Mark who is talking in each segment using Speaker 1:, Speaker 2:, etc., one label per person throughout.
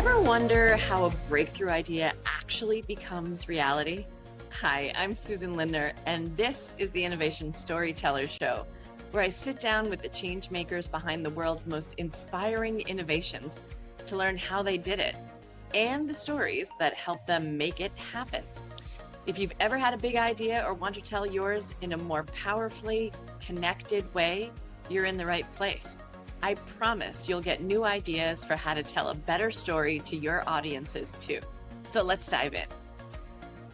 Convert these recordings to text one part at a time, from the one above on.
Speaker 1: Ever wonder how a breakthrough idea actually becomes reality? Hi, I'm Susan Lindner, and this is the Innovation Storytellers show, where I sit down with the change makers behind the world's most inspiring innovations to learn how they did it and the stories that help them make it happen. If you've ever had a big idea or want to tell yours in a more powerfully connected way, you're in the right place. I promise you'll get new ideas for how to tell a better story to your audiences too. So let's dive in.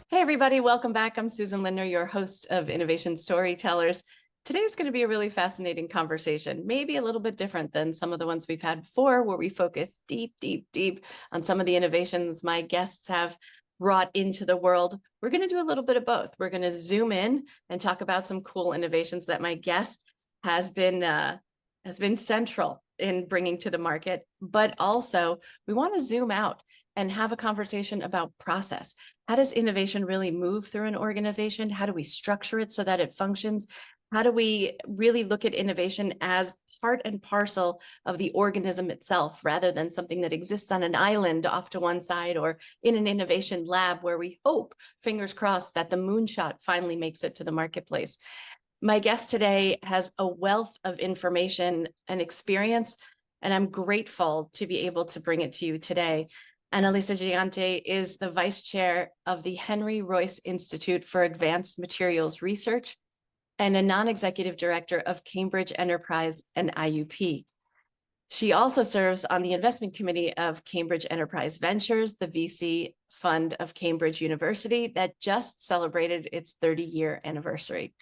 Speaker 1: Hey everybody, welcome back. I'm Susan Lindner, your host of Innovation Storytellers. Today's going to be a really fascinating conversation, maybe a little bit different than some of the ones we've had before, where we focus deep on some of the innovations my guests have brought into the world. We're going to do a little bit of both. We're going to zoom in and talk about some cool innovations that my guest has been central in bringing to the market, but also we want to zoom out and have a conversation about process. How does innovation really move through an organization? How do we structure it so that it functions? How do we really look at innovation as part and parcel of the organism itself, rather than something that exists on an island off to one side or in an innovation lab where we hope, fingers crossed, that the moonshot finally makes it to the marketplace? My guest today has a wealth of information and experience, and I'm grateful to be able to bring it to you today. Annalisa Gigante is the vice chair of the Henry Royce Institute for Advanced Materials Research and a non-executive director of Cambridge Enterprise and IUP. She also serves on the investment committee of Cambridge Enterprise Ventures, the VC fund of Cambridge University that just celebrated its 30-year anniversary.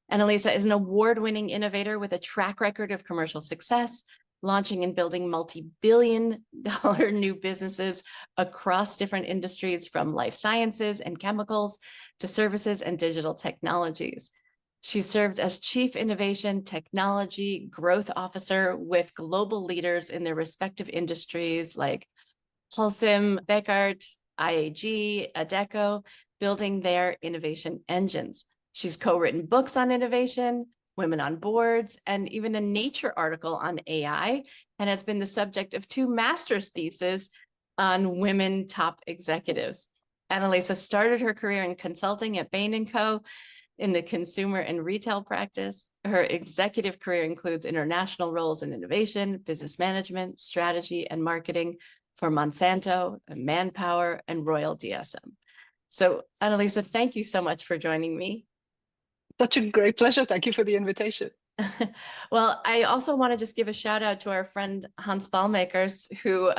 Speaker 1: Annalisa is an award-winning innovator with a track record of commercial success, launching and building multi-billion-dollar new businesses across different industries, from life sciences and chemicals to services and digital technologies. She served as Chief Innovation Technology Growth Officer with global leaders in their respective industries like Holcim, Bekaert, IAG, Adecco, building their innovation engines. She's co-written books on innovation, women on boards, and even a Nature article on AI, and has been the subject of 2 master's theses on women top executives. Annalisa started her career in consulting at Bain & Co. in the consumer and retail practice. Her executive career includes international roles in innovation, business management, strategy, and marketing for Monsanto, Manpower, and Royal DSM. So, Annalisa, thank you so much for joining me.
Speaker 2: Such a great pleasure. Thank you for the invitation.
Speaker 1: Well, I also want to just give a shout out to our friend Hans Ballmakers, who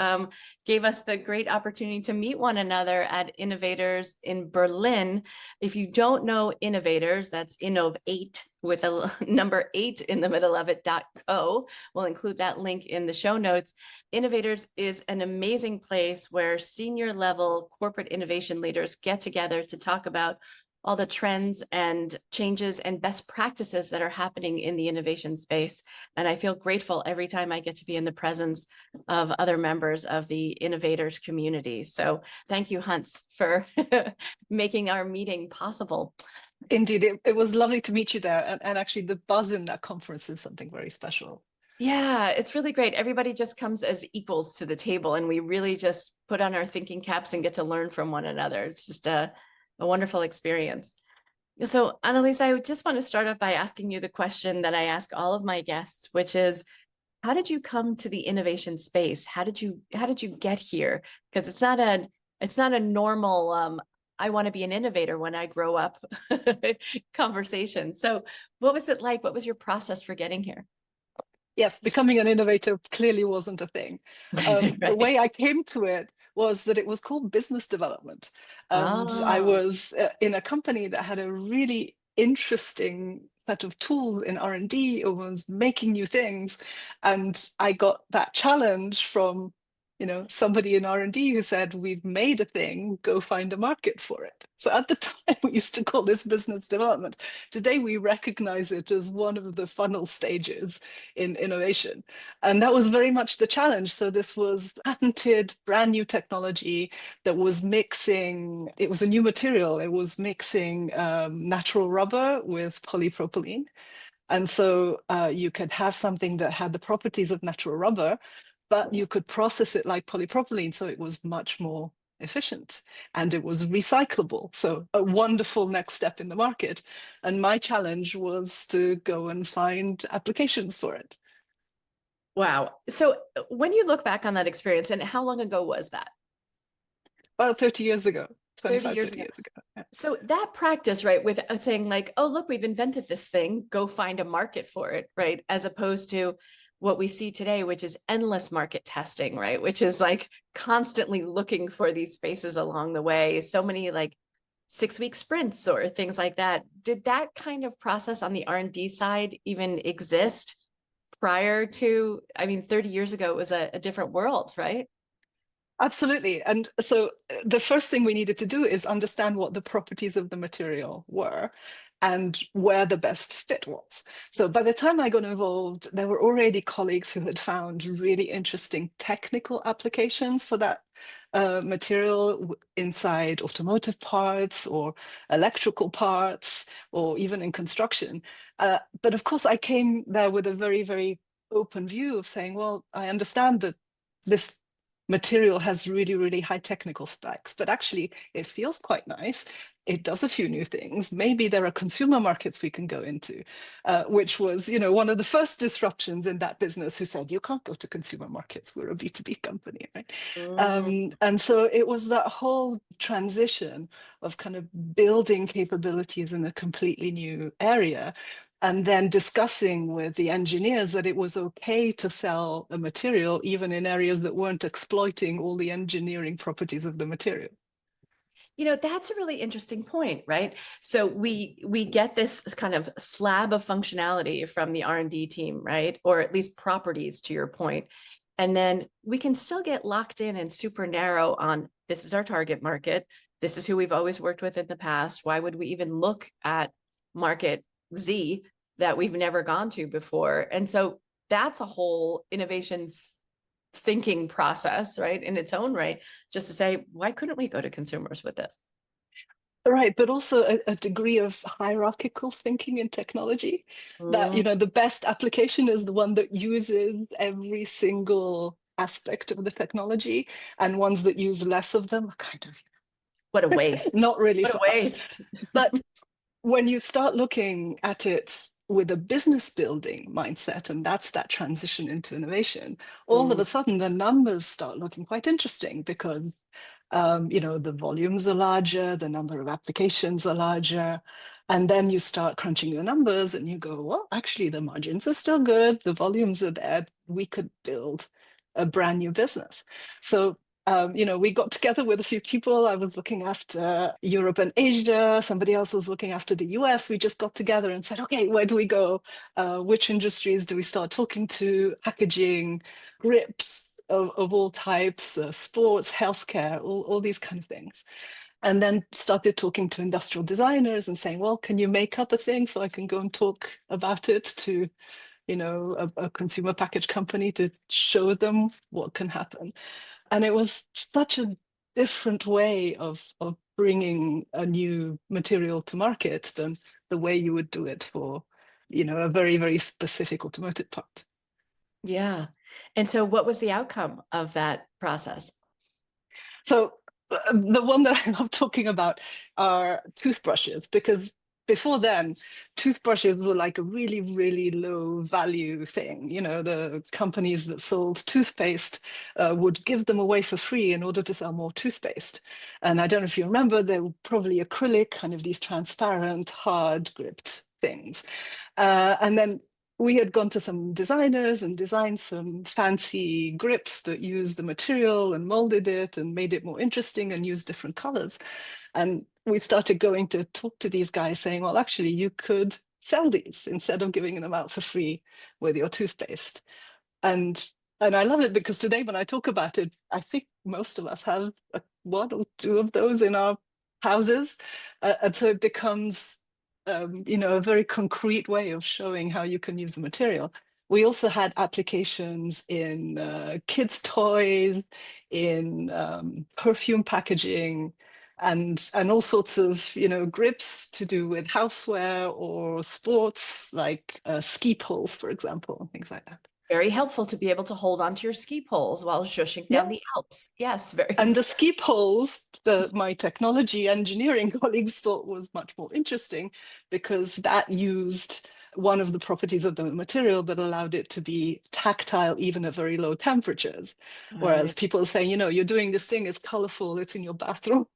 Speaker 1: gave us the great opportunity to meet one another at Innovators in Berlin. If you don't know Innovators, that's Innov8 with a number 8 in the middle of it, .co. We'll include that link in the show notes. Innovators is an amazing place where senior level corporate innovation leaders get together to talk about all the trends and changes and best practices that are happening in the innovation space. And I feel grateful every time I get to be in the presence of other members of the innovators community. So thank you, Hans, for making our meeting possible.
Speaker 2: Indeed, it was lovely to meet you there. And actually the buzz in that conference is something very special.
Speaker 1: Yeah, it's really great. Everybody just comes as equals to the table, and we really just put on our thinking caps and get to learn from one another. It's just a wonderful experience. So, Annalisa, I just want to start off by asking you the question that I ask all of my guests, which is, how did you come to the innovation space? How did you get here? Because it's not a normal I want to be an innovator when I grow up conversation. So, what was it like? What was your process for getting here?
Speaker 2: Yes, becoming an innovator clearly wasn't a thing.
Speaker 1: Right.
Speaker 2: The way I came to it was that it was called business development. And I was in a company that had a really interesting set of tools in R&D. It was making new things. And I got that challenge from somebody in R&D who said, we've made a thing, go find a market for it. So at the time, we used to call this business development. Today, we recognize it as one of the funnel stages in innovation. And that was very much the challenge. So this was patented, brand new technology that was mixing, it was a new material. It was mixing natural rubber with polypropylene. And so you could have something that had the properties of natural rubber, but you could process it like polypropylene, so it was much more efficient and it was recyclable. So a wonderful next step in the market. And my challenge was to go and find applications for it.
Speaker 1: Wow. So when you look back on that experience, and how long ago was that?
Speaker 2: About 30 years ago,
Speaker 1: 30
Speaker 2: 25,
Speaker 1: years
Speaker 2: 30
Speaker 1: ago.
Speaker 2: years ago. Yeah.
Speaker 1: So that practice, right, with saying like, oh, look, we've invented this thing, go find a market for it, right? As opposed to what we see today, which is endless market testing, right? Which is like constantly looking for these spaces along the way. So many like 6-week sprints or things like that. Did that kind of process on the R&D side even exist prior to, I mean, 30 years ago, it was a different world, right?
Speaker 2: Absolutely. And so the first thing we needed to do is understand what the properties of the material were and where the best fit was. So by the time I got involved, there were already colleagues who had found really interesting technical applications for that material inside automotive parts or electrical parts or even in construction. But of course, I came there with a very, very open view of saying, well, I understand that this material has really, really high technical specs, but actually it feels quite nice. It does a few new things. Maybe there are consumer markets we can go into, which was, one of the first disruptions in that business who said, you can't go to consumer markets. We're a B2B company, right?
Speaker 1: Mm.
Speaker 2: And so it was that whole transition of kind of building capabilities in a completely new area and then discussing with the engineers that it was okay to sell a material even in areas that weren't exploiting all the engineering properties of the material.
Speaker 1: That's a really interesting point, right? So we get this kind of slab of functionality from the R&D team, right? Or at least properties, to your point. And then we can still get locked in and super narrow on this is our target market. This is who we've always worked with in the past. Why would we even look at market Z that we've never gone to before? And so that's a whole innovation thinking process, right, in its own right, just to say, why couldn't we go to consumers with this?
Speaker 2: Right, but also a degree of hierarchical thinking in technology that,
Speaker 1: Mm.
Speaker 2: the best application is the one that uses every single aspect of the technology, and ones that use less of them are kind of
Speaker 1: What a waste.
Speaker 2: not really
Speaker 1: What a
Speaker 2: for us.
Speaker 1: waste.
Speaker 2: But when you start looking at it with a business building mindset, and that's that transition into innovation, all of
Speaker 1: Mm.
Speaker 2: a sudden the numbers start looking quite interesting because, the volumes are larger, the number of applications are larger. And then you start crunching the numbers and you go, well, actually, the margins are still good, the volumes are there. We could build a brand new business. So we got together with a few people. I was looking after Europe and Asia. Somebody else was looking after the US. We just got together and said, okay, where do we go? Which industries do we start talking to? Packaging, grips of all types, sports, healthcare, all these kind of things. And then started talking to industrial designers and saying, well, can you make up a thing so I can go and talk about it to a consumer package company to show them what can happen. And it was such a different way of bringing a new material to market than the way you would do it for, a very, very specific automotive part.
Speaker 1: Yeah. And so what was the outcome of that process?
Speaker 2: So the one that I love talking about are toothbrushes, because before then, toothbrushes were like a really, really low value thing. The companies that sold toothpaste would give them away for free in order to sell more toothpaste. And I don't know if you remember, they were probably acrylic, kind of these transparent, hard gripped things. And then we had gone to some designers and designed some fancy grips that used the material and molded it and made it more interesting and used different colors. And we started going to talk to these guys saying, well, actually, you could sell these instead of giving them out for free with your toothpaste. And I love it because today when I talk about it, I think most of us have one or two of those in our houses. And so it becomes a very concrete way of showing how you can use the material. We also had applications in kids' toys, in perfume packaging, and all sorts of grips to do with houseware or sports, like ski poles, for example, and things like that.
Speaker 1: Very helpful to be able to hold onto your ski poles while shushing down the Alps. Yes, very
Speaker 2: And the
Speaker 1: important.
Speaker 2: ski poles, my technology engineering colleagues thought was much more interesting because that used one of the properties of the material that allowed it to be tactile even at very low temperatures. Whereas
Speaker 1: Right.
Speaker 2: people are saying, you're doing this thing, it's colorful, it's in your bathroom.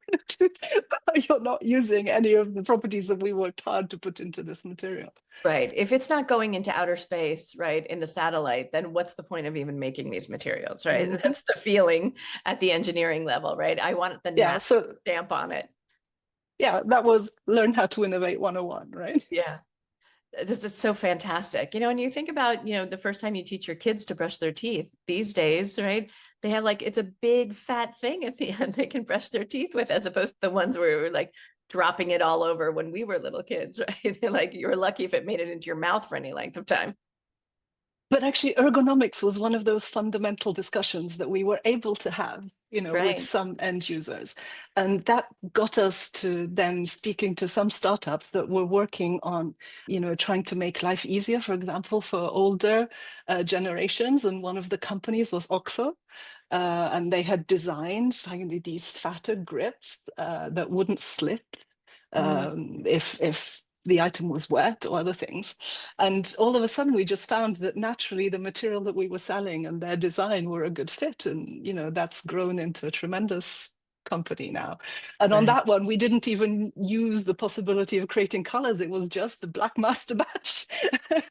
Speaker 2: You're not using any of the properties that we worked hard to put into this material.
Speaker 1: Right. If it's not going into outer space, right, in the satellite, then what's the point of even making these materials, right?
Speaker 2: Mhm.
Speaker 1: That's the feeling at the engineering level, right? I want the
Speaker 2: Yeah,
Speaker 1: NASA
Speaker 2: so
Speaker 1: stamp on it.
Speaker 2: yeah, that was Learn How to Innovate 101, right?
Speaker 1: Yeah. This is so fantastic. And you think about, the first time you teach your kids to brush their teeth these days, right? They have like, it's a big fat thing at the end they can brush their teeth with, as opposed to the ones where we were like dropping it all over when we were little kids, right? Like you were lucky if it made it into your mouth for any length of time.
Speaker 2: But actually, ergonomics was one of those fundamental discussions that we were able to have, with
Speaker 1: Right.
Speaker 2: some end users. And that got us to then speaking to some startups that were working on, trying to make life easier, for example, for older generations. And one of the companies was OXO. And they had designed like, these fatter grips that wouldn't slip
Speaker 1: Mm.
Speaker 2: if the item was wet or other things. And all of a sudden, we just found that naturally the material that we were selling and their design were a good fit. And, that's grown into a tremendous company now. And on
Speaker 1: Right.
Speaker 2: that one, we didn't even use the possibility of creating colors. It was just the black master batch.
Speaker 1: And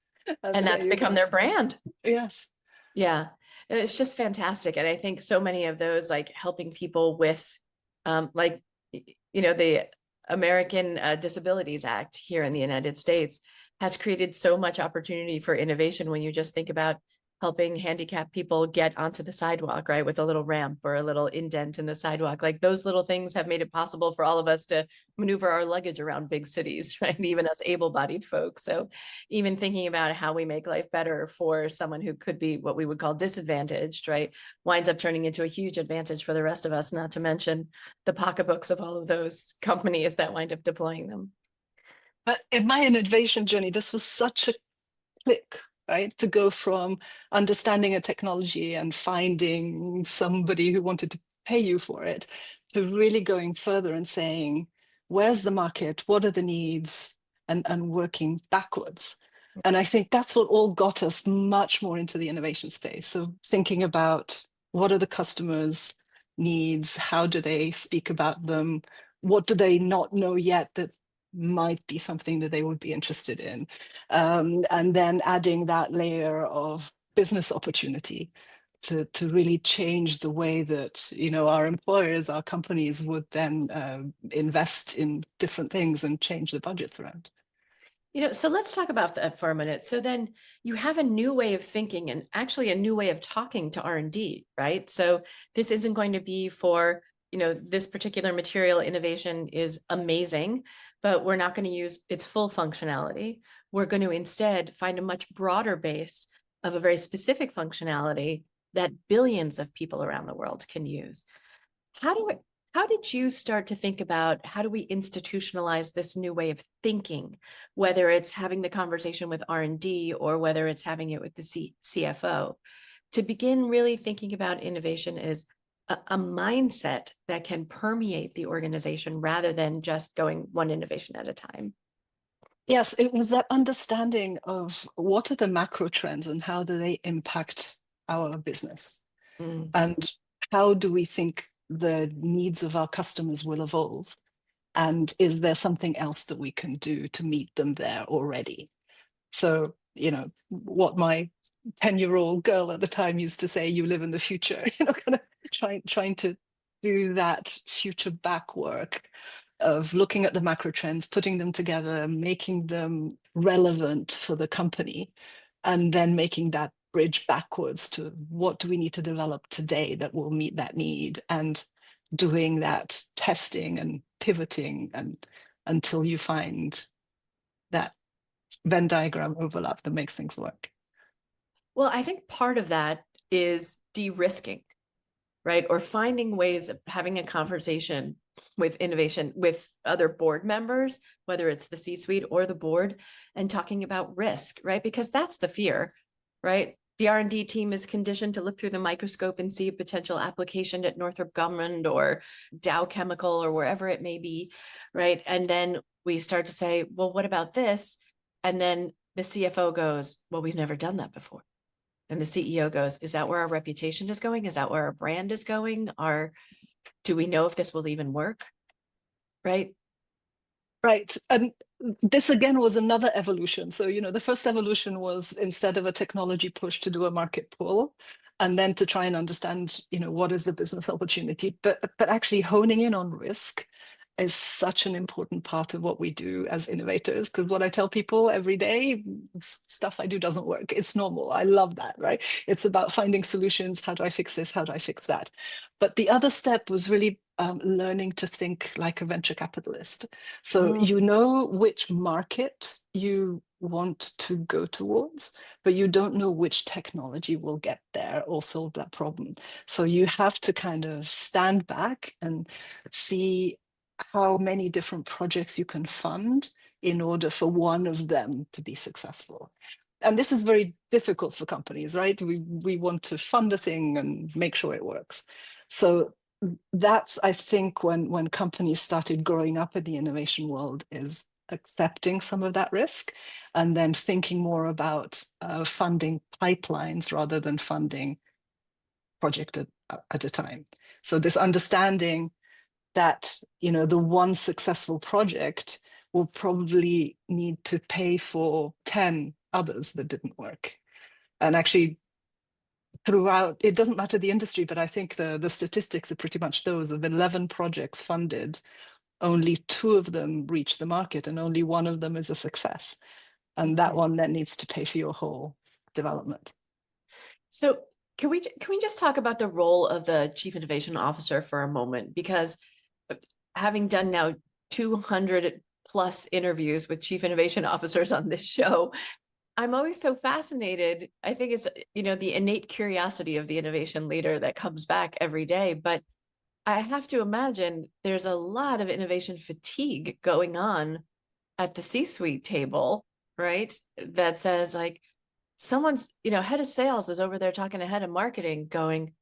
Speaker 2: And there
Speaker 1: that's
Speaker 2: you
Speaker 1: become
Speaker 2: go.
Speaker 1: their brand.
Speaker 2: Yes.
Speaker 1: Yeah. It's just fantastic. And I think so many of those, like helping people with, like, the American Disabilities Act here in the United States has created so much opportunity for innovation when you just think about helping handicapped people get onto the sidewalk, right, with a little ramp or a little indent in the sidewalk. Like those little things have made it possible for all of us to maneuver our luggage around big cities, right? Even us able-bodied folks. So even thinking about how we make life better for someone who could be what we would call disadvantaged, right, winds up turning into a huge advantage for the rest of us, not to mention the pocketbooks of all of those companies that wind up deploying them.
Speaker 2: But in my innovation journey, this was such a click, right? To go from understanding a technology and finding somebody who wanted to pay you for it to really going further and saying, where's the market? What are the needs? And working backwards. And I think that's what all got us much more into the innovation space. So thinking about what are the customers' needs? How do they speak about them? What do they not know yet that might be something that they would be interested in? And then adding that layer of business opportunity to really change the way that our employers, our companies would then invest in different things and change the budgets around.
Speaker 1: So let's talk about that for a minute. So then you have a new way of thinking and actually a new way of talking to R&D, right? So this isn't going to be for, this particular material innovation is amazing, but we're not going to use its full functionality. We're going to instead find a much broader base of a very specific functionality that billions of people around the world can use. How do it, how did you start to think about how do we institutionalize this new way of thinking, whether it's having the conversation with R&D or whether it's having it with the CFO, to begin really thinking about innovation as a mindset that can permeate the organization rather than just going one innovation at a time?
Speaker 2: Yes, it was that understanding of what are the macro trends and how do they impact our business,
Speaker 1: Mm.
Speaker 2: and how do we think the needs of our customers will evolve, and is there something else that we can do to meet them there already? So, what my 10-year-old girl at the time used to say, you live in the future, kind of trying to do that future back work of looking at the macro trends, putting them together, making them relevant for the company, and then making that bridge backwards to what do we need to develop today that will meet that need, and doing that testing and pivoting and until you find that Venn diagram overlap that makes things work.
Speaker 1: Well, I think part of that is de-risking, right? Or finding ways of having a conversation with innovation with other board members, whether it's the C-suite or the board, and talking about risk, right? Because that's the fear, right? the R&D team is conditioned to look through the microscope and see a potential application at Northrop Grumman or Dow Chemical or wherever it may be, right? And then we start to say, well, what about this? And then the CFO goes, well, we've never done that before. And the CEO goes, is that where our reputation is going? Is that where our brand is going? Or do we know if this will even work? Right?
Speaker 2: Right. And this again was another evolution. So, the first evolution was instead of a technology push to do a market pull, and then to try and understand, what is the business opportunity, but actually honing in on risk is such an important part of what we do as innovators. Because what I tell people every day, stuff I do doesn't work. It's normal. I love that, right? It's about finding solutions. How do I fix this? How do I fix that? But the other step was really learning to think like a venture capitalist. So you know which market you want to go towards, but you don't know which technology will get there or solve that problem. So you have to kind of stand back and see how many different projects you can fund in order for one of them to be successful. And this is very difficult for companies, right? We want to fund a thing and make sure it works. So that's, I think, when companies started growing up in the innovation world, is accepting some of that risk and then thinking more about funding pipelines rather than funding project at a time. So this understanding that, the one successful project will probably need to pay for 10 others that didn't work. And actually, throughout, it doesn't matter the industry, but I think the statistics are pretty much those: of 11 projects funded, only 2 of them reach the market and only 1 of them is a success. And that one then needs to pay for your whole development.
Speaker 1: So can we just talk about the role of the Chief Innovation Officer for a moment? Because having done now 200 plus interviews with Chief Innovation Officers on this show, I'm always so fascinated. I think it's, the innate curiosity of the innovation leader that comes back every day. But I have to imagine there's a lot of innovation fatigue going on at the C-suite table, right? That says, like, someone's, head of sales is over there talking to head of marketing going,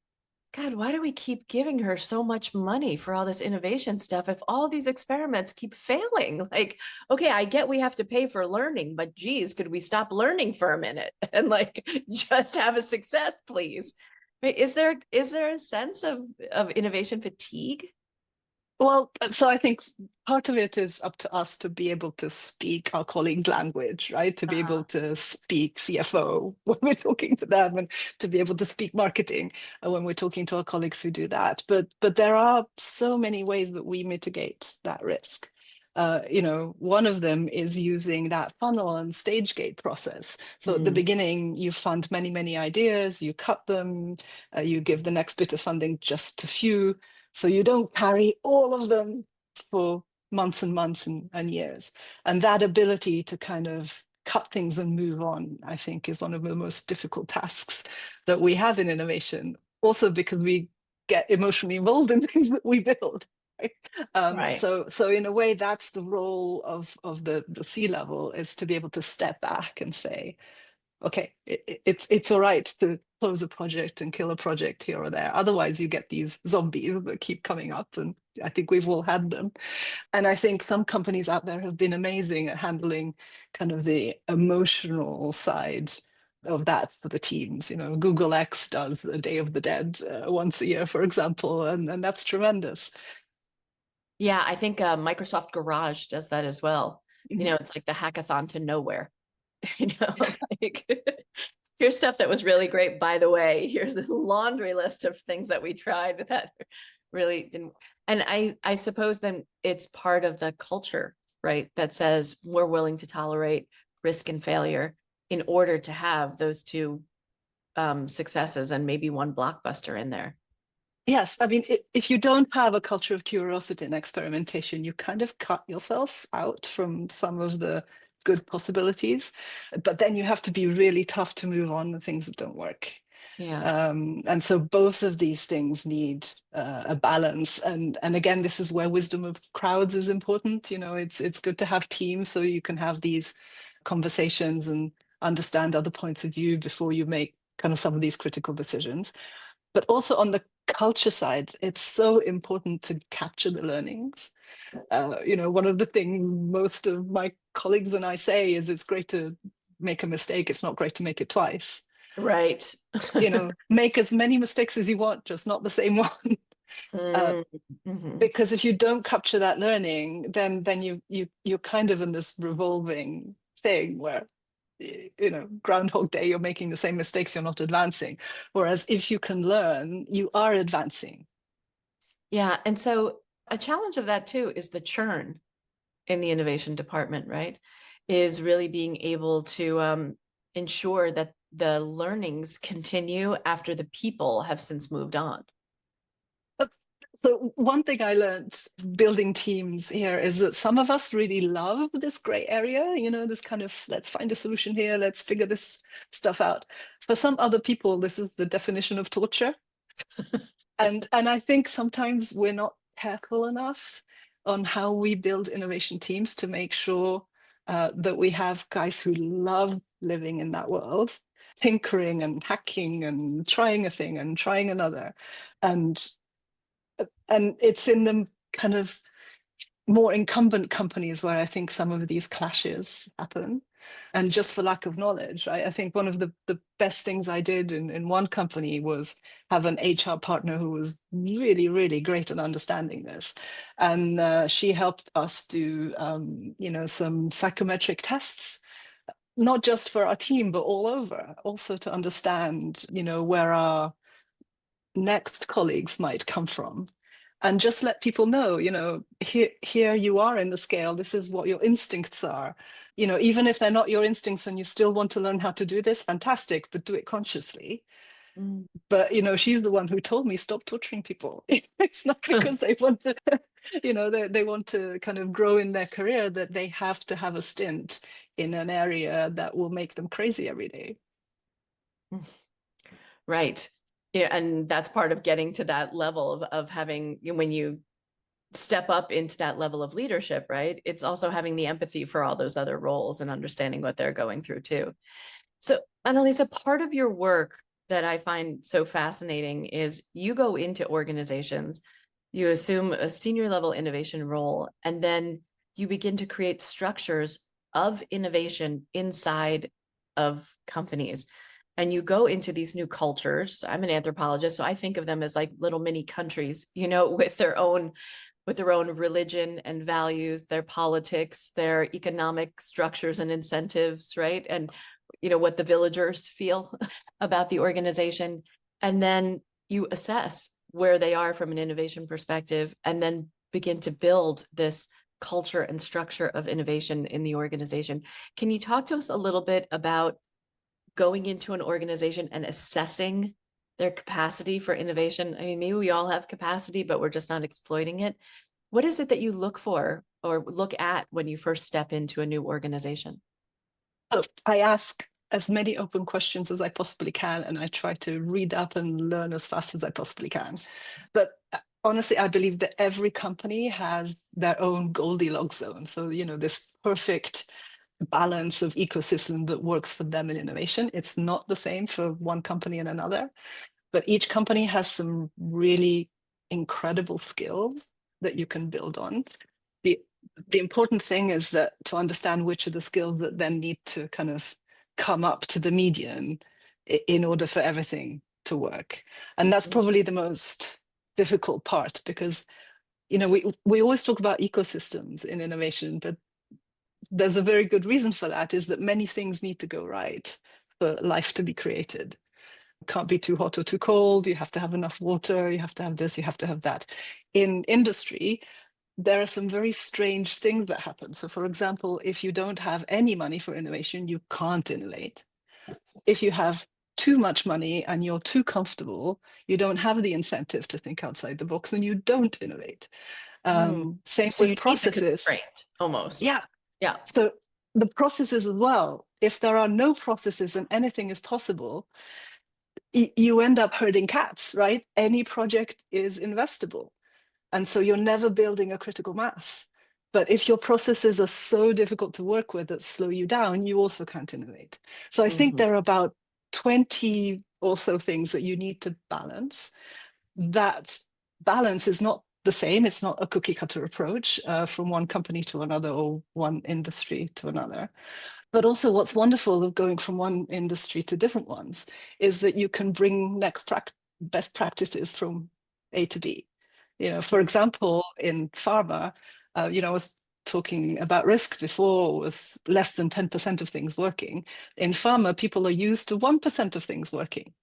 Speaker 1: God, why do we keep giving her so much money for all this innovation stuff if all these experiments keep failing? Like, okay, I get we have to pay for learning, but geez, could we stop learning for a minute and just have a success, please? Is there a sense of innovation fatigue?
Speaker 2: Well, so I think part of it is up to us to be able to speak our colleagues' language, right? To be able to speak CFO when we're talking to them, and to be able to speak marketing when we're talking to our colleagues who do that. But there are so many ways that we mitigate that risk. One of them is using that funnel and stage gate process. So at the beginning, you fund many, many ideas, you cut them, you give the next bit of funding just a few. So you don't carry all of them for months and months and years. And that ability to kind of cut things and move on, I think, is one of the most difficult tasks that we have in innovation. Also because we get emotionally involved in things that we build. Right?
Speaker 1: Right.
Speaker 2: So in a way, that's the role of the C-level, is to be able to step back and say, okay, it's all right to close a project and kill a project here or there. Otherwise, you get these zombies that keep coming up, and I think we've all had them. And I think some companies out there have been amazing at handling kind of the emotional side of that for the teams. Google X does the Day of the Dead once a year, for example, and that's tremendous.
Speaker 1: Yeah, I think Microsoft Garage does that as well. It's like the hackathon to nowhere. Like, here's stuff that was really great, by the way. Here's this laundry list of things that we tried that really didn't. And I suppose then it's part of the culture, right? That says we're willing to tolerate risk and failure in order to have those 2 successes and maybe 1 blockbuster in there.
Speaker 2: Yes, I mean, if you don't have a culture of curiosity and experimentation, you kind of cut yourself out from some of the good possibilities. But then you have to be really tough to move on the things that don't work.
Speaker 1: Yeah.
Speaker 2: And so both of these things need a balance. And again, this is where wisdom of crowds is important. It's good to have teams so you can have these conversations and understand other points of view before you make kind of some of these critical decisions. But also on the culture side, it's so important to capture the learnings. One of the things most of my colleagues and I say is it's great to make a mistake. It's not great to make it twice.
Speaker 1: Right.
Speaker 2: Make as many mistakes as you want, just not the same one.
Speaker 1: Mm-hmm.
Speaker 2: Because if you don't capture that learning, then you're kind of in this revolving thing where, Groundhog Day, you're making the same mistakes, you're not advancing. Whereas if you can learn, you are advancing.
Speaker 1: Yeah. And so a challenge of that too is the churn in the innovation department, right? Is really being able to ensure that the learnings continue after the people have since moved on.
Speaker 2: So one thing I learned building teams here is that some of us really love this gray area, this kind of let's find a solution here, let's figure this stuff out. For some other people, this is the definition of torture. And I think sometimes we're not careful enough on how we build innovation teams to make sure that we have guys who love living in that world, tinkering and hacking and trying a thing and trying another. And it's in the kind of more incumbent companies where I think some of these clashes happen. And just for lack of knowledge, right? I think one of the best things I did in one company was have an HR partner who was really, really great at understanding this. And she helped us do, some psychometric tests, not just for our team, but all over, also to understand, where our next colleagues might come from, and just let people know, here you are in the scale, this is what your instincts are. Even if they're not your instincts and you still want to learn how to do this, fantastic, but do it consciously. But she's the one who told me stop torturing people. It's not because they want to they want to kind of grow in their career, that they have to have a stint in an area that will make them crazy every day.
Speaker 1: Right. Yeah, and that's part of getting to that level of having, when you step up into that level of leadership, right? It's also having the empathy for all those other roles and understanding what they're going through too. So, Annalisa, part of your work that I find so fascinating is you go into organizations, you assume a senior level innovation role, and then you begin to create structures of innovation inside of companies. And you go into these new cultures. I'm an anthropologist, so I think of them as like little mini countries, with their own religion and values, their politics, their economic structures and incentives, right? And what the villagers feel about the organization. And then you assess where they are from an innovation perspective, and then begin to build this culture and structure of innovation in the organization. Can you talk to us a little bit about going into an organization and assessing their capacity for innovation? I mean, maybe we all have capacity, but we're just not exploiting it. What is it that you look for or look at when you first step into a new organization?
Speaker 2: I ask as many open questions as I possibly can, and I try to read up and learn as fast as I possibly can. But honestly, I believe that every company has their own Goldilocks zone. So, this perfect balance of ecosystem that works for them in innovation. It's not the same for one company and another, but each company has some really incredible skills that you can build on. The important thing is that to understand which are the skills that then need to kind of come up to the median in order for everything to work. And that's probably the most difficult part, because we always talk about ecosystems in innovation, but there's a very good reason for that, is that many things need to go right for life to be created. It can't be too hot or too cold. You have to have enough water. You have to have this, you have to have that. In industry, there are some very strange things that happen. So for example, if you don't have any money for innovation, you can't innovate. If you have too much money and you're too comfortable, you don't have the incentive to think outside the box and you don't innovate. Same
Speaker 1: So you
Speaker 2: with
Speaker 1: need the
Speaker 2: processes.
Speaker 1: constraint almost.
Speaker 2: Yeah.
Speaker 1: Yeah.
Speaker 2: So the processes as well, if there are no processes and anything is possible, you end up herding cats, right? Any project is investable. And so you're never building a critical mass. But if your processes are so difficult to work with that slow you down, you also can't innovate. So I think they're about 20 or so things that you need to balance. That balance is not the same. It's not a cookie cutter approach from one company to another or one industry to another. But also what's wonderful of going from one industry to different ones is that you can bring best practices from A to B. For example, in pharma, I was talking about risk before with less than 10% of things working. In pharma, people are used to 1% of things working.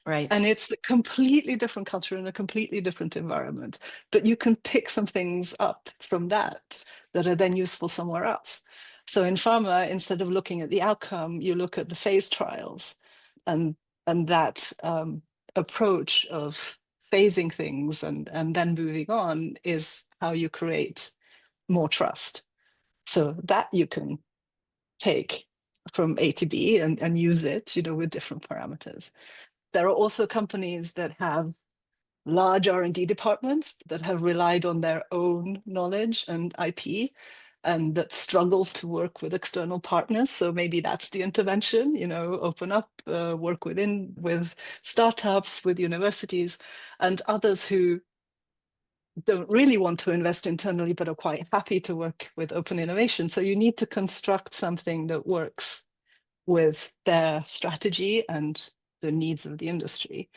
Speaker 1: Right.
Speaker 2: And it's a completely different culture and a completely different environment. But you can pick some things up from that are then useful somewhere else. So in pharma, instead of looking at the outcome, you look at the phase trials. And that approach of phasing things and then moving on is how you create more trust. So that you can take from A to B and use it, with different parameters. There are also companies that have large R&D departments that have relied on their own knowledge and IP and that struggle to work with external partners. So maybe that's the intervention, open up, work with startups, with universities, and others who don't really want to invest internally, but are quite happy to work with open innovation. So you need to construct something that works with their strategy and the needs of the industry,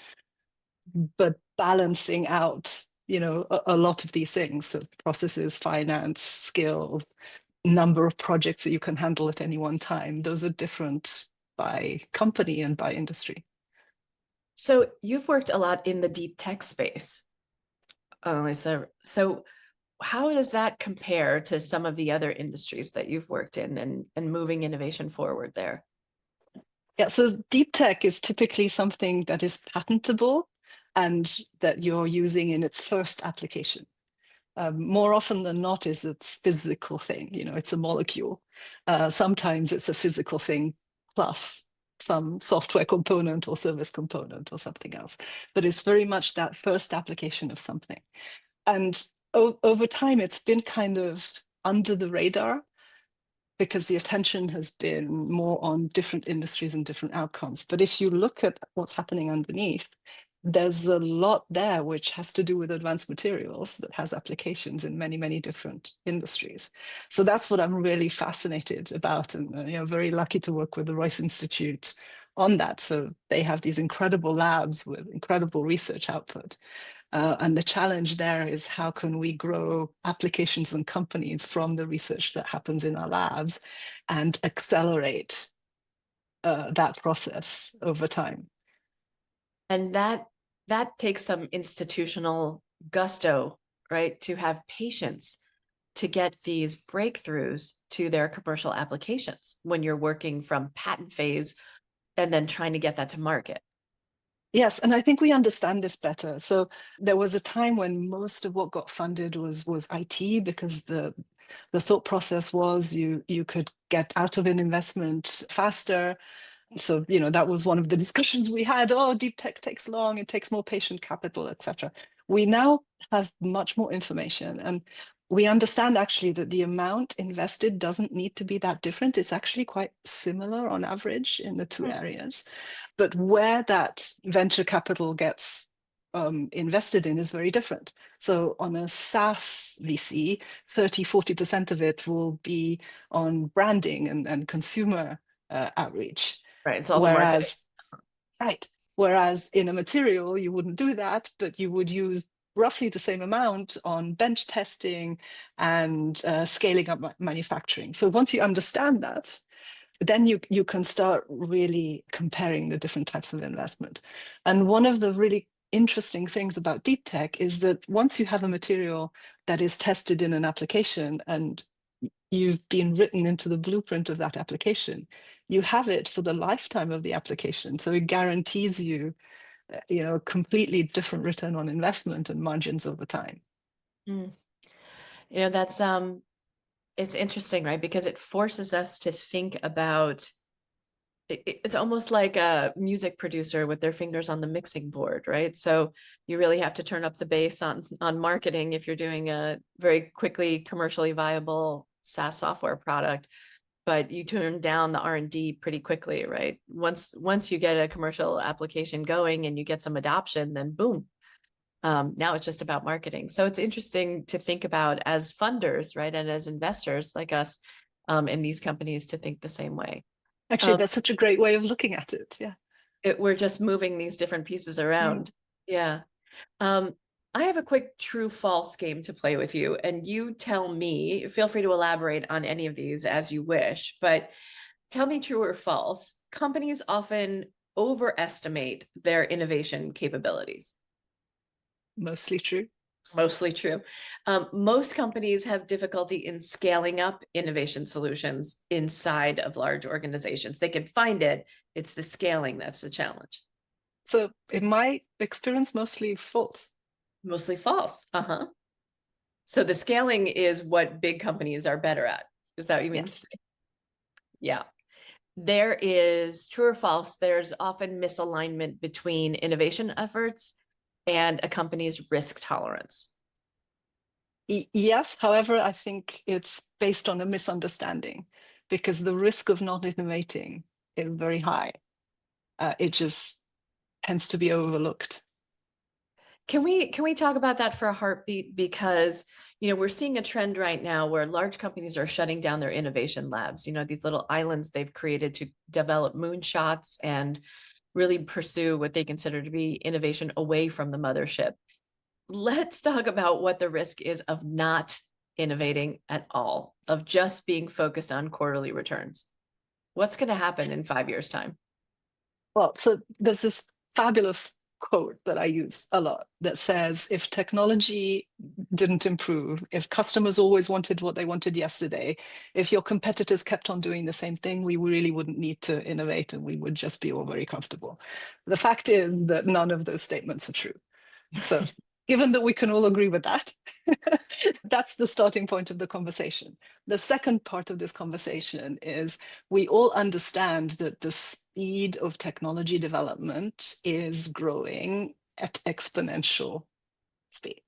Speaker 2: but balancing out, a lot of these things, so processes, finance, skills, number of projects that you can handle at any one time. Those are different by company and by industry.
Speaker 1: So you've worked a lot in the deep tech space, Annalisa. So how does that compare to some of the other industries that you've worked in and moving innovation forward there?
Speaker 2: Yeah, so deep tech is typically something that is patentable and that you're using in its first application. More often than not is a physical thing, it's a molecule. Sometimes it's a physical thing plus some software component or service component or something else. But it's very much that first application of something. And over time, it's been kind of under the radar because the attention has been more on different industries and different outcomes. But if you look at what's happening underneath, there's a lot there which has to do with advanced materials that has applications in many, many different industries. So that's what I'm really fascinated about, and very lucky to work with the Royce Institute on that. So they have these incredible labs with incredible research output. And the challenge there is how can we grow applications and companies from the research that happens in our labs and accelerate that process over time.
Speaker 1: And that takes some institutional gusto, right? To have patience to get these breakthroughs to their commercial applications when you're working from patent phase and then trying to get that to market.
Speaker 2: Yes, and I think we understand this better. So there was a time when most of what got funded was IT, because the thought process was you could get out of an investment faster. So, that was one of the discussions we had. Oh, deep tech takes long, it takes more patient capital, etc. We now have much more information, and we understand actually that the amount invested doesn't need to be that different. It's actually quite similar on average in the two areas. But where that venture capital gets invested in is very different. So on a SaaS VC, 30-40% of it will be on branding and consumer outreach.
Speaker 1: Right. It's all the marketing.
Speaker 2: Whereas in a material, you wouldn't do that, but you would use roughly the same amount on bench testing and scaling up manufacturing. So once you understand that, then you can start really comparing the different types of investment. And one of the really interesting things about deep tech is that once you have a material that is tested in an application and you've been written into the blueprint of that application, you have it for the lifetime of the application. So it guarantees you, a completely different return on investment and margins over time.
Speaker 1: Mm. That's it's interesting, right? Because it forces us to think about it's almost like a music producer with their fingers on the mixing board, right? So you really have to turn up the bass on marketing if you're doing a very quickly commercially viable SaaS software product. but you turn down the R&D pretty quickly, right? Once you get a commercial application going and you get some adoption, then boom. Now it's just about marketing. So it's interesting to think about as funders, right? And as investors like us in these companies to think the same way.
Speaker 2: Actually, that's such a great way of looking at it. Yeah.
Speaker 1: We're just moving these different pieces around. Yeah. I have a quick true false game to play with you, and you tell me, feel free to elaborate on any of these as you wish, but tell me true or false. Companies often overestimate their innovation capabilities.
Speaker 2: Mostly true.
Speaker 1: Mostly true. Most companies have difficulty in scaling up innovation solutions inside of large organizations. They can find it, it's the scaling that's the challenge.
Speaker 2: So in my experience, mostly false.
Speaker 1: Mostly false. Uh-huh. So the scaling is what big companies are better at. Is that what you mean to
Speaker 2: Yes.
Speaker 1: say? Yeah. There is true or false, there's often misalignment between innovation efforts and a company's risk tolerance.
Speaker 2: Yes, however, I think it's based on a misunderstanding because the risk of not innovating is very high. It just tends to be overlooked.
Speaker 1: Can we talk about that for a heartbeat? Because, we're seeing a trend right now where large companies are shutting down their innovation labs, these little islands they've created to develop moonshots and really pursue what they consider to be innovation away from the mothership. Let's talk about what the risk is of not innovating at all, of just being focused on quarterly returns. What's going to happen in 5 years' time?
Speaker 2: Well, so there's this fabulous quote that I use a lot that says, if technology didn't improve, if customers always wanted what they wanted yesterday, if your competitors kept on doing the same thing, we really wouldn't need to innovate and we would just be all very comfortable. The fact is that none of those statements are true. So given that we can all agree with that, that's the starting point of the conversation. The second part of this conversation is we all understand that the speed of technology development is growing at exponential speed.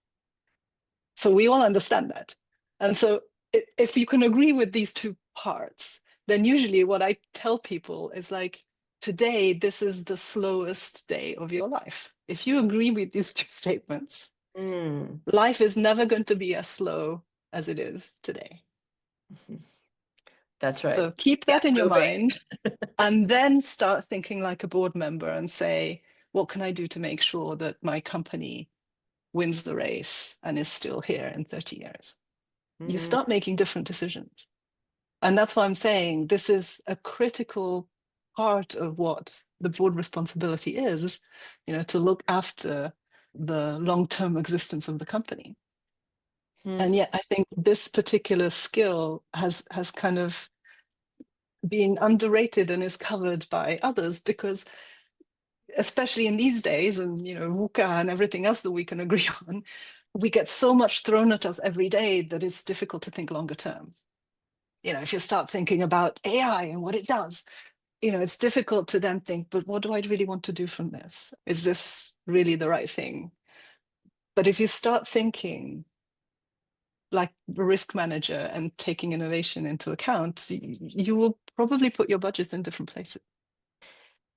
Speaker 2: So we all understand that. And so if you can agree with these two parts, then usually what I tell people is like, today, this is the slowest day of your life. If you agree with these two statements, life is never going to be as slow as it is today.
Speaker 1: That's right.
Speaker 2: So keep that in your mind and then start thinking like a board member and say, what can I do to make sure that my company wins the race and is still here in 30 years? You start making different decisions. And that's why I'm saying this is a critical part of what the board responsibility is, to look after the long-term existence of the company. And yet I think this particular skill has kind of been underrated and is covered by others because especially in these days and VUCA and everything else that we can agree on, we get so much thrown at us every day that it's difficult to think longer term. If you start thinking about AI and what it does, it's difficult to then think, but what do I really want to do from this? Is this really the right thing? But if you start thinking like a risk manager and taking innovation into account, you will probably put your budgets in different places.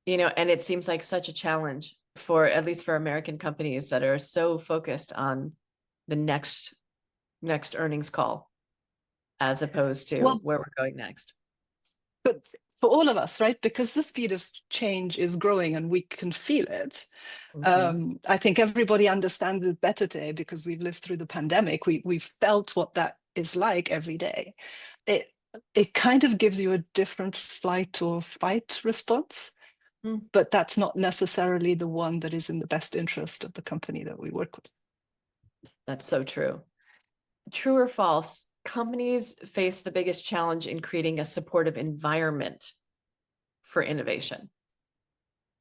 Speaker 1: And it seems like such a challenge for, at least for American companies that are so focused on the next earnings call, as opposed to where we're going next.
Speaker 2: But for all of us, right? Because the speed of change is growing and we can feel it. I think everybody understands it better today because we've lived through the pandemic. We've felt what that is like every day. It kind of gives you a different flight or fight response, but that's not necessarily the one that is in the best interest of the company that we work with.
Speaker 1: That's so true. True or false? Companies face the biggest challenge in creating a supportive environment for innovation.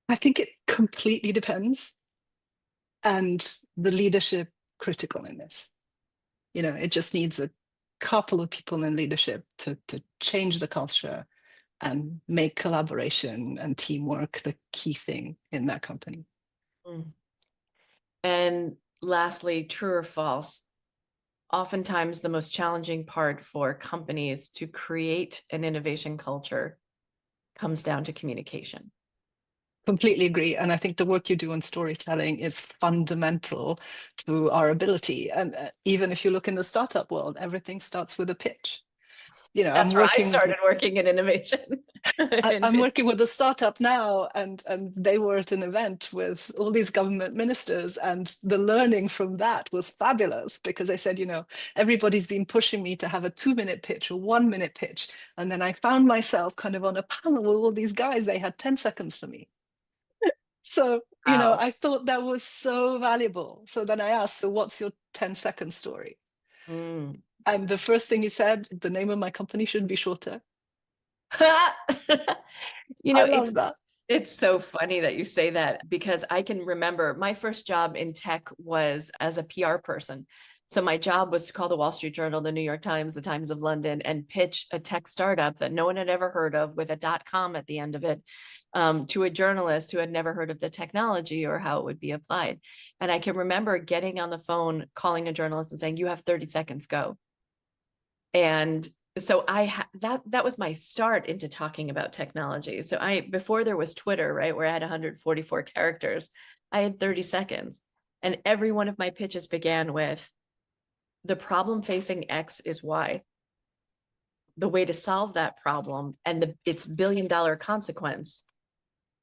Speaker 2: I think it completely depends. And the leadership critical in this. It just needs a couple of people in leadership to change the culture and make collaboration and teamwork the key thing in that company.
Speaker 1: And lastly, true or false? oftentimes the most challenging part for companies to create an innovation culture comes down to communication.
Speaker 2: Completely agree. And I think the work you do on storytelling is fundamental to our ability. And even if you look in the startup world, everything starts with a pitch. You know,
Speaker 1: That's where I started working in innovation.
Speaker 2: I'm working with a startup now, and they were at an event with all these government ministers, and the learning from that was fabulous because they said, you know, everybody's been pushing me to have a 2-minute pitch or 1-minute pitch, and then I found myself kind of on a panel with all these guys. They had 10 seconds for me. So, you know,
Speaker 1: Wow.
Speaker 2: I thought that was so valuable. So then I asked, so what's your 10-second story?
Speaker 1: Mm.
Speaker 2: And the first thing he said, the name of my company should be shorter.
Speaker 1: You
Speaker 2: I
Speaker 1: know,
Speaker 2: love that.
Speaker 1: it's so funny that you say that because I can remember my first job in tech was as a PR person. So my job was to call the Wall Street Journal, the New York Times, the Times of London, and pitch a tech startup that no one had ever heard of with a .com at the end of it, to a journalist who had never heard of the technology or how it would be applied. And I can remember getting on the phone, calling a journalist and saying, "You have 30 seconds, go." And so that was my start into talking about technology. So before there was Twitter, right, where I had 144 characters, I had 30 seconds. And every one of my pitches began with, the problem facing X is Y. The way to solve that problem and its billion-dollar consequence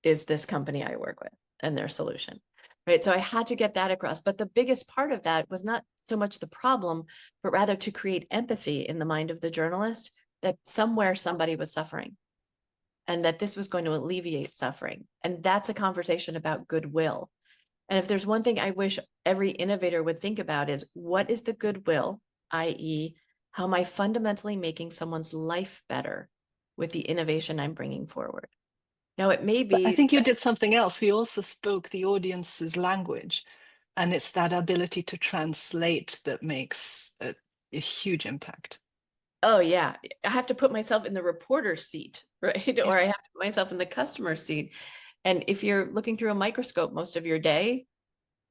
Speaker 1: is this company I work with and their solution. Right. So I had to get that across. But the biggest part of that was not so much the problem, but rather to create empathy in the mind of the journalist that somewhere somebody was suffering and that this was going to alleviate suffering. And that's a conversation about goodwill. And if there's one thing I wish every innovator would think about is, what is the goodwill, i.e., how am I fundamentally making someone's life better with the innovation I'm bringing forward? Now, it may
Speaker 2: But I
Speaker 1: be,
Speaker 2: think you did something else. You also spoke the audience's language, and it's that ability to translate that makes a huge impact.
Speaker 1: oh yeah, I have to put myself in the reporter's seat, right? Or I have
Speaker 2: Yes.
Speaker 1: to put myself in the customer's seat. And if you're looking through a microscope most of your day,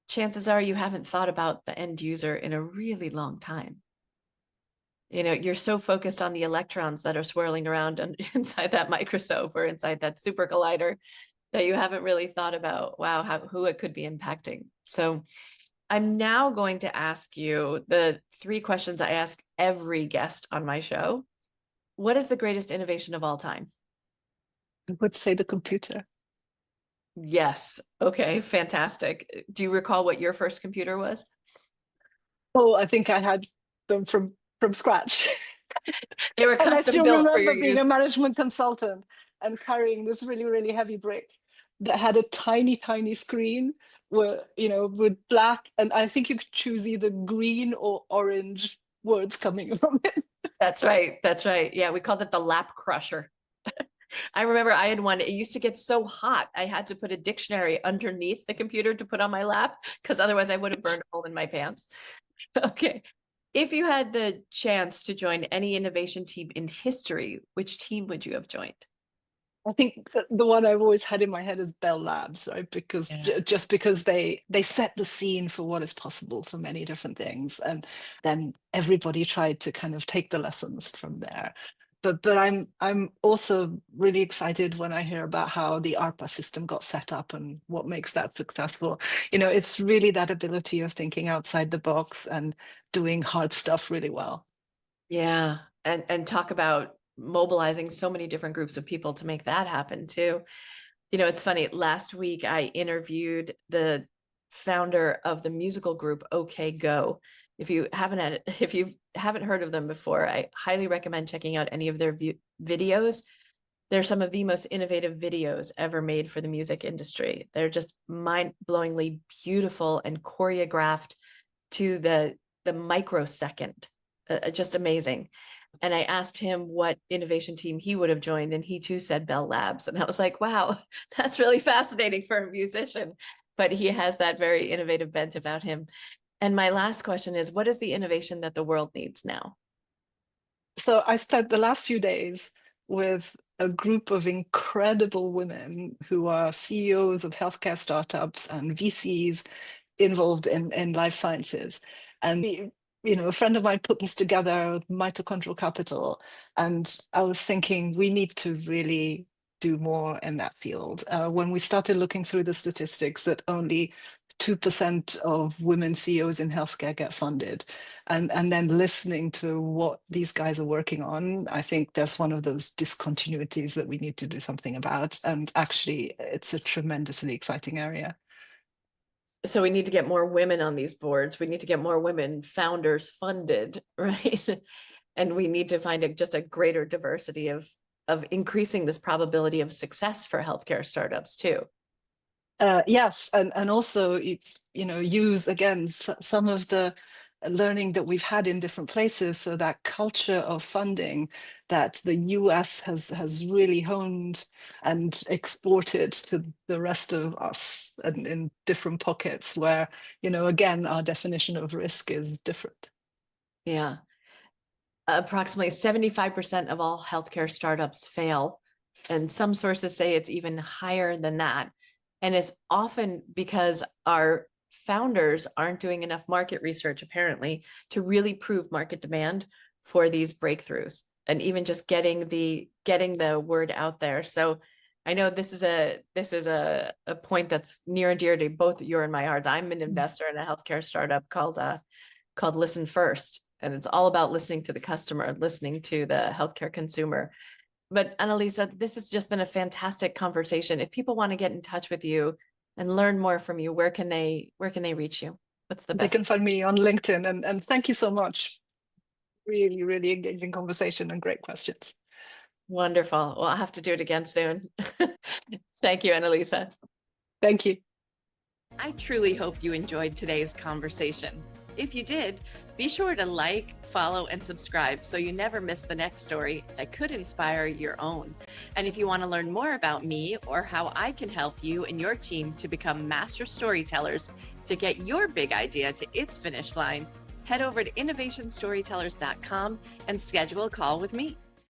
Speaker 1: chances are you haven't thought about the end user in a really long time. You know, you're so focused on the electrons that are swirling around inside that microscope or inside that super collider that you haven't really thought about, wow, who it could be impacting. So I'm now going to ask you the 3 questions I ask every guest on my show. What is the greatest innovation of all time?
Speaker 2: I would say the computer.
Speaker 1: Yes. Okay, fantastic. Do you recall what your first computer was?
Speaker 2: Oh, I think I had them from scratch.
Speaker 1: They were
Speaker 2: And I
Speaker 1: custom
Speaker 2: still
Speaker 1: built for your
Speaker 2: remember being
Speaker 1: use.
Speaker 2: a management consultant and carrying this really, really heavy brick that had a tiny, tiny screen where, you know, with black, and I think you could choose either green or orange words coming from it.
Speaker 1: That's right. That's right. Yeah, we called it the lap crusher. I remember I had one. It used to get so hot. I had to put a dictionary underneath the computer to put on my lap because otherwise I would have burned a hole in my pants. Okay. If you had the chance to join any innovation team in history, which team would you have joined?
Speaker 2: I think the one I've always had in my head is Bell Labs, right? Because
Speaker 1: Yeah.
Speaker 2: just because they set the scene for what is possible for many different things, and then everybody tried to kind of take the lessons from there. But I'm also really excited when I hear about how the ARPA system got set up and what makes that successful. You know, it's really that ability of thinking outside the box and doing hard stuff really well.
Speaker 1: Yeah. And talk about mobilizing so many different groups of people to make that happen too. You know, it's funny. Last week I interviewed the founder of the musical group OK Go. If you haven't heard of them before, I highly recommend checking out any of their videos. They're some of the most innovative videos ever made for the music industry. They're just mind-blowingly beautiful and choreographed to the microsecond. Just amazing. And I asked him what innovation team he would have joined, and he too said Bell Labs. And I was like, wow, that's really fascinating for a musician. But he has that very innovative bent about him. And my last question is, what is the innovation that the world needs now?
Speaker 2: So I spent the last few days with a group of incredible women who are CEOs of healthcare startups and VCs involved in life sciences. And a friend of mine put this together, Mitochondrial Capital, and I was thinking we need to really do more in that field. When we started looking through the statistics that only 2% of women CEOs in healthcare get funded, and then listening to what these guys are working on, I think there's one of those discontinuities that we need to do something about. And actually, it's a tremendously exciting area.
Speaker 1: So we need to get more women on these boards. We need to get more women founders funded, right? And we need to find just a greater diversity of increasing this probability of success for healthcare startups too.
Speaker 2: Yes, and also use again some of the learning that we've had in different places. So that culture of funding that the US has really honed and exported to the rest of us, and in different pockets where again our definition of risk is different.
Speaker 1: Yeah. Approximately 75% of all healthcare startups fail. And some sources say it's even higher than that. And it's often because our founders aren't doing enough market research, apparently, to really prove market demand for these breakthroughs, and even just getting the word out there. So I know this is a point that's near and dear to both your and my hearts. I'm an investor in a healthcare startup called Listen First. And it's all about listening to the customer, listening to the healthcare consumer. But Annalisa, this has just been a fantastic conversation. If people want to get in touch with you and learn more from you, where can they reach you? What's the
Speaker 2: They
Speaker 1: best?
Speaker 2: can find me on LinkedIn, and thank you so much. Really, really engaging conversation and great questions.
Speaker 1: Wonderful. Well, I'll have to do it again soon. Thank you, Annalisa.
Speaker 2: Thank you.
Speaker 1: I truly hope you enjoyed today's conversation. If you did, be sure to like, follow, and subscribe so you never miss the next story that could inspire your own. And if you want to learn more about me or how I can help you and your team to become master storytellers to get your big idea to its finish line, head over to innovationstorytellers.com and schedule a call with me.